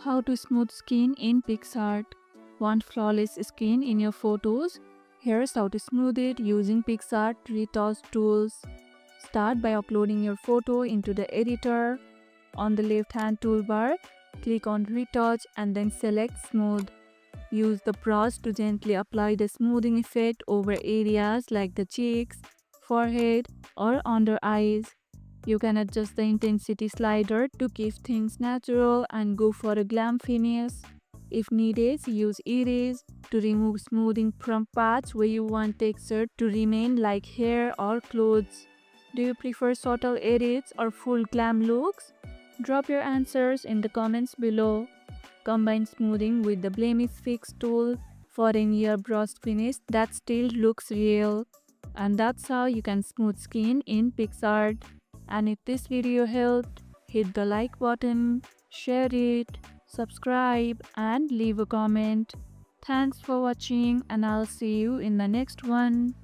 How to smooth skin in Picsart. Want flawless skin in your photos? Here's how to smooth it using Picsart Retouch tools. Start by uploading your photo into the editor. On the left-hand toolbar, click on Retouch and then select Smooth. Use the brush to gently apply the smoothing effect over areas like the cheeks, forehead, or under eyes. You can adjust the intensity slider to keep things natural and go for a glam finish. If needed, use erase to remove smoothing from parts where you want texture to remain like hair or clothes. Do you prefer subtle edits or full glam looks? Drop your answers in the comments below. Combine smoothing with the blemish fix tool for a near brushed finish that still looks real. And that's how you can smooth skin in Picsart. And if this video helped, hit the like button, share it, subscribe and leave a comment. Thanks for watching and I'll see you in the next one.